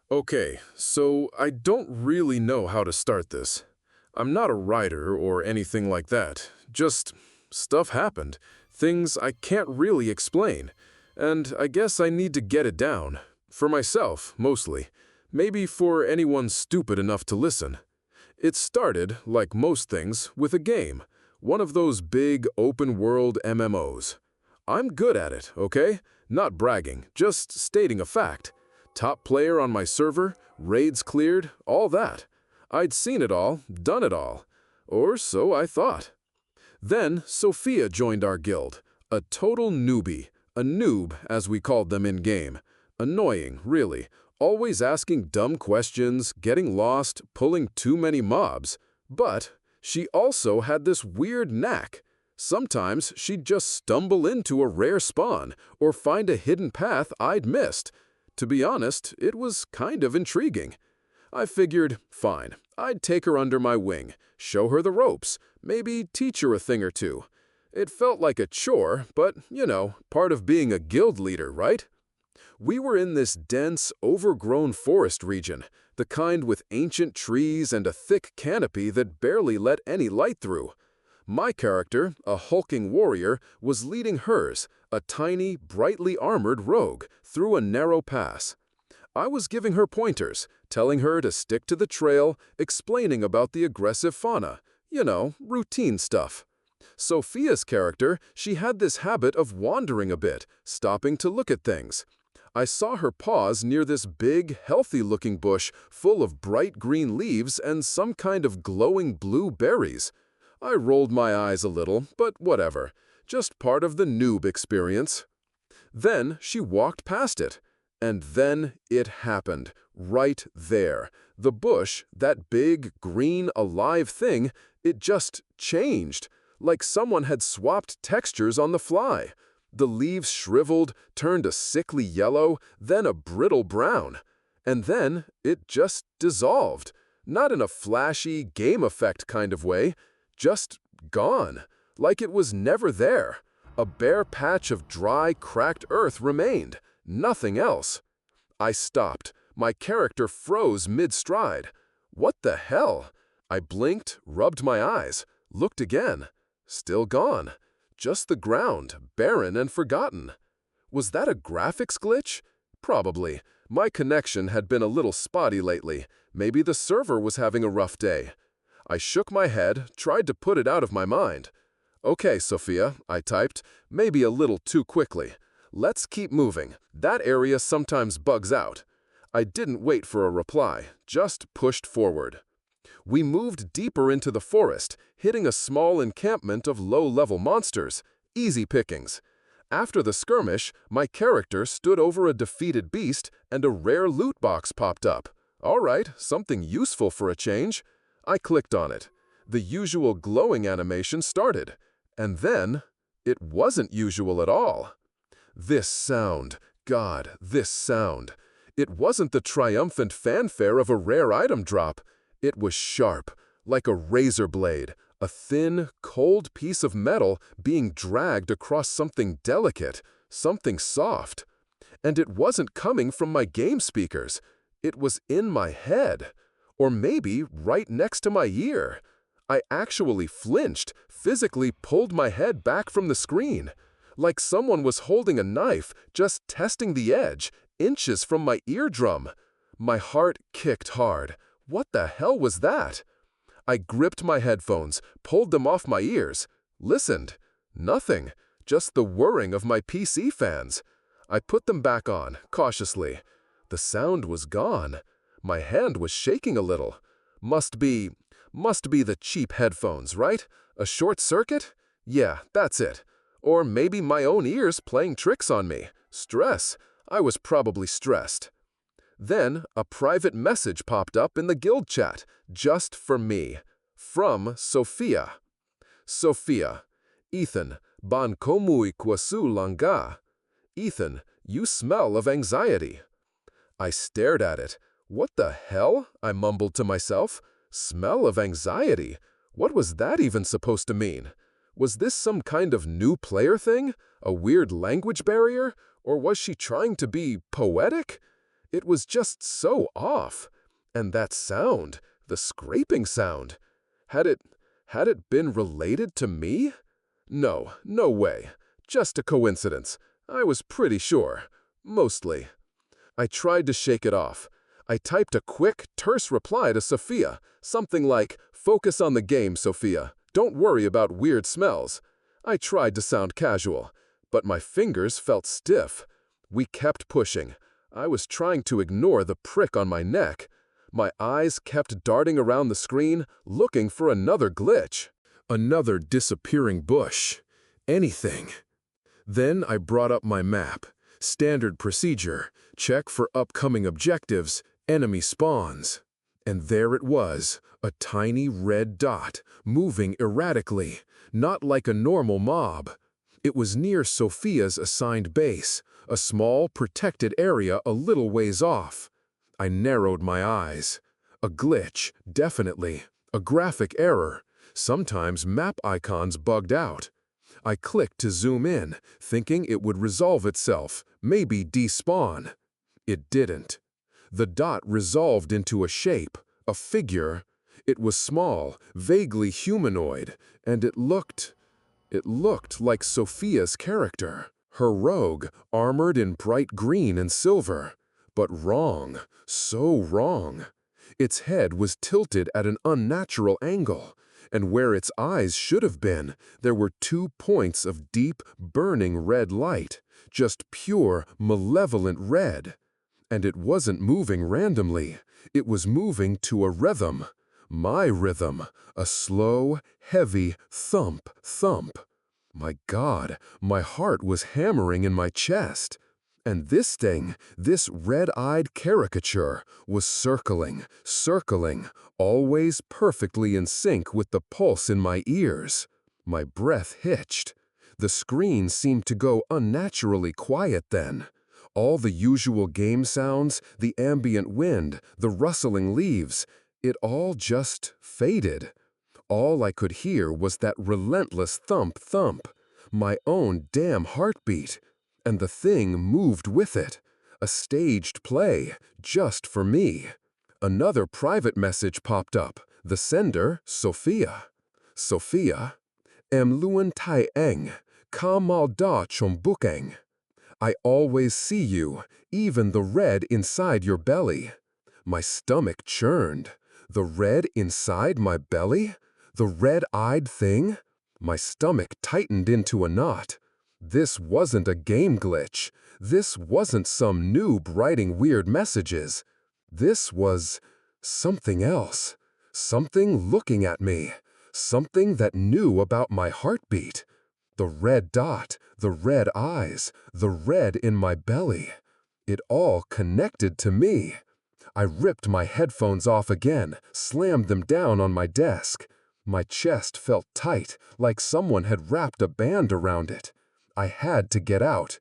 Okay, so I don't really know how to start this. I'm not a writer or anything like that. Just stuff happened. Things I can't really explain. And I guess I need to get it down. For myself, mostly. Maybe for anyone stupid enough to listen. It started, like most things, with a game. One of those big, open-world MMOs. I'm good at it, okay? Not bragging, just stating a fact. Top player on my server, raids cleared, all that. I'd seen it all, done it all. Or so I thought. Then Sophia joined our guild. A total newbie. A noob, as we called them in-game. Annoying, really. Always asking dumb questions, getting lost, pulling too many mobs. But she also had this weird knack. Sometimes she'd just stumble into a rare spawn or find a hidden path I'd missed. To be honest, it was kind of intriguing. I figured, fine, I'd take her under my wing, show her the ropes, maybe teach her a thing or two. It felt like a chore, but, part of being a guild leader, right? We were in this dense, overgrown forest region, the kind with ancient trees and a thick canopy that barely let any light through. My character, a hulking warrior, was leading hers, a tiny, brightly armored rogue, through a narrow pass. I was giving her pointers, telling her to stick to the trail, explaining about the aggressive fauna. Routine stuff. Sophia's character, she had this habit of wandering a bit, stopping to look at things. I saw her pause near this big, healthy-looking bush full of bright green leaves and some kind of glowing blue berries. I rolled my eyes a little, but whatever. Just part of the noob experience. Then she walked past it. And then it happened. Right there. The bush, that big, green, alive thing, it just changed. Like someone had swapped textures on the fly. The leaves shriveled, turned a sickly yellow, then a brittle brown. And then it just dissolved. Not in a flashy, game effect kind of way. Just gone. Like it was never there. A bare patch of dry, cracked earth remained. Nothing else. I stopped. My character froze mid-stride. What the hell? I blinked, rubbed my eyes, looked again. Still gone. Just the ground, barren and forgotten. Was that a graphics glitch? Probably. My connection had been a little spotty lately. Maybe the server was having a rough day. I shook my head, tried to put it out of my mind. Okay, Sophia, I typed, maybe a little too quickly. Let's keep moving. That area sometimes bugs out. I didn't wait for a reply, just pushed forward. We moved deeper into the forest, hitting a small encampment of low-level monsters. Easy pickings. After the skirmish, my character stood over a defeated beast and a rare loot box popped up. All right, something useful for a change. I clicked on it. The usual glowing animation started. And then, it wasn't usual at all. This sound. God, this sound. It wasn't the triumphant fanfare of a rare item drop. It was sharp, like a razor blade, a thin, cold piece of metal being dragged across something delicate, something soft. And it wasn't coming from my game speakers. It was in my head. Or maybe right next to my ear. I actually flinched, physically pulled my head back from the screen. Like someone was holding a knife, just testing the edge, inches from my eardrum. My heart kicked hard. What the hell was that? I gripped my headphones, pulled them off my ears, listened. Nothing, just the whirring of my PC fans. I put them back on, cautiously. The sound was gone. My hand was shaking a little. Must be the cheap headphones, right? A short circuit? Yeah, that's it. Or maybe my own ears playing tricks on me. Stress. I was probably stressed. Then, a private message popped up in the guild chat, just for me. From Sophia. Sophia. Ethan, ban komui kwasu langa. Ethan, you smell of anxiety. I stared at it. What the hell? I mumbled to myself. Smell of anxiety? What was that even supposed to mean? Was this some kind of new player thing? A weird language barrier? Or was she trying to be poetic? It was just so off. And that sound, the scraping sound, had it been related to me? No, no way. Just a coincidence. I was pretty sure. Mostly. I tried to shake it off. I typed a quick, terse reply to Sophia, something like, "Focus on the game, Sophia. Don't worry about weird smells." I tried to sound casual, but my fingers felt stiff. We kept pushing. I was trying to ignore the prick on my neck. My eyes kept darting around the screen, looking for another glitch. Another disappearing bush. Anything. Then I brought up my map. Standard procedure. Check for upcoming objectives, enemy spawns. And there it was, a tiny red dot, moving erratically, not like a normal mob. It was near Sophia's assigned base, a small, protected area a little ways off. I narrowed my eyes. A glitch, definitely. A graphic error. Sometimes map icons bugged out. I clicked to zoom in, thinking it would resolve itself, maybe despawn. It didn't. The dot resolved into a shape, a figure. It was small, vaguely humanoid, and it looked like Sophia's character. Her rogue, armored in bright green and silver. But wrong, so wrong. Its head was tilted at an unnatural angle, and where its eyes should have been, there were 2 points of deep, burning red light, just pure, malevolent red. And it wasn't moving randomly. It was moving to a rhythm. My rhythm. A slow, heavy thump, thump. My God, my heart was hammering in my chest. And this thing, this red-eyed caricature, was circling, circling, always perfectly in sync with the pulse in my ears. My breath hitched. The screen seemed to go unnaturally quiet then. All the usual game sounds, the ambient wind, the rustling leaves, it all just faded. All I could hear was that relentless thump, thump, my own damn heartbeat. And the thing moved with it. A staged play, just for me. Another private message popped up. The sender, Sophia. Sophia. Em luan tai eng, ka mal da chom bukeng. I always see you, even the red inside your belly. My stomach churned. The red inside my belly? The red-eyed thing? My stomach tightened into a knot. This wasn't a game glitch. This wasn't some noob writing weird messages. This was something else. Something looking at me. Something that knew about my heartbeat. The red dot, the red eyes, the red in my belly. It all connected to me. I ripped my headphones off again, slammed them down on my desk. My chest felt tight, like someone had wrapped a band around it. I had to get out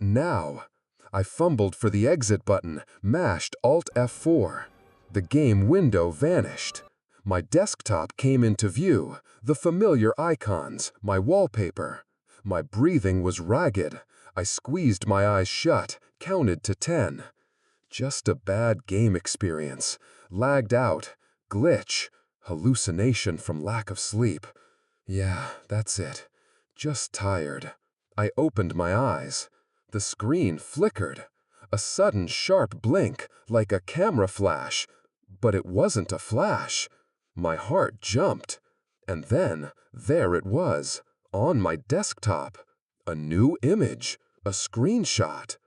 now. I fumbled for the exit button, mashed Alt F4. The game window vanished. My desktop came into view, the familiar icons, my wallpaper. My breathing was ragged. I squeezed my eyes shut, counted to 10. Just a bad game experience. Lagged out. Glitch. Hallucination from lack of sleep. Yeah, that's it. Just tired. I opened my eyes. The screen flickered. A sudden sharp blink, like a camera flash. But it wasn't a flash. My heart jumped. And then, there it was, on my desktop. A new image, a screenshot.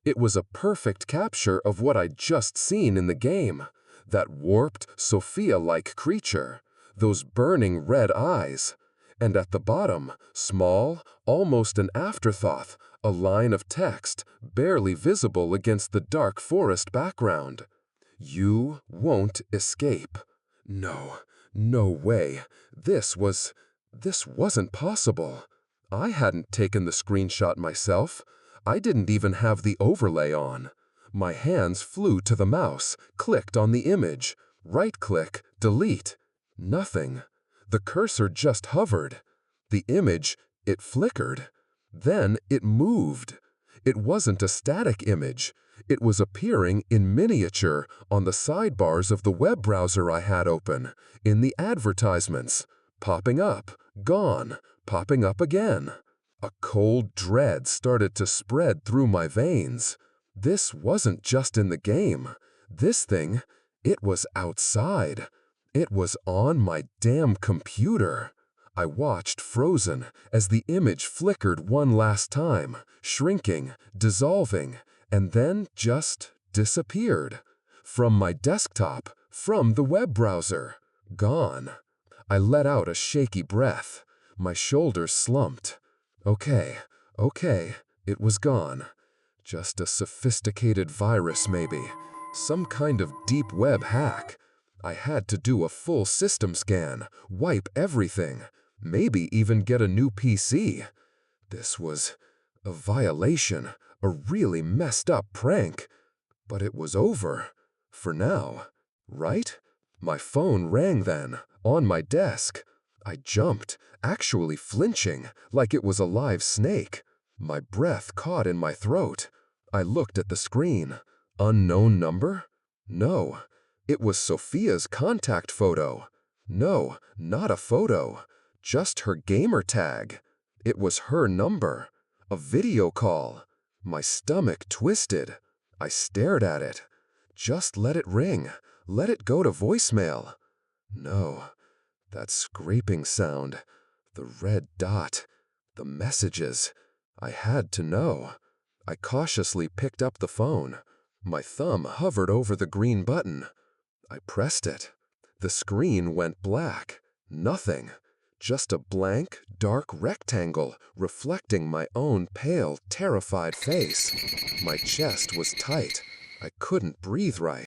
It was a perfect capture of what I'd just seen in the game. That warped, Sophia-like creature. Those burning red eyes. And at the bottom, small, almost an afterthought, a line of text, barely visible against the dark forest background. You won't escape. No, no way. This wasn't possible. I hadn't taken the screenshot myself. I didn't even have the overlay on. My hands flew to the mouse, clicked on the image. Right-click, delete. Nothing. The cursor just hovered. The image, it flickered. Then it moved. It wasn't a static image. It was appearing in miniature on the sidebars of the web browser I had open, in the advertisements. Popping up, gone, popping up again. A cold dread started to spread through my veins. This wasn't just in the game. This thing, it was outside. It was on my damn computer. I watched frozen as the image flickered one last time, shrinking, dissolving, and then just disappeared. From my desktop, from the web browser. Gone. I let out a shaky breath. My shoulders slumped. Okay, it was gone. Just a sophisticated virus maybe. Some kind of deep web hack. I had to do a full system scan, wipe everything, maybe even get a new PC. This was a violation, a really messed up prank. But it was over. For now. Right? My phone rang then, on my desk. I jumped, actually flinching, like it was a live snake. My breath caught in my throat. I looked at the screen. Unknown number? No. It was Sophia's contact photo. No, not a photo. Just her gamer tag. It was her number. A video call. My stomach twisted. I stared at it. Just let it ring. Let it go to voicemail. No. That scraping sound. The red dot. The messages. I had to know. I cautiously picked up the phone. My thumb hovered over the green button. I pressed it. The screen went black. Nothing. Just a blank, dark rectangle reflecting my own pale, terrified face. My chest was tight. I couldn't breathe right.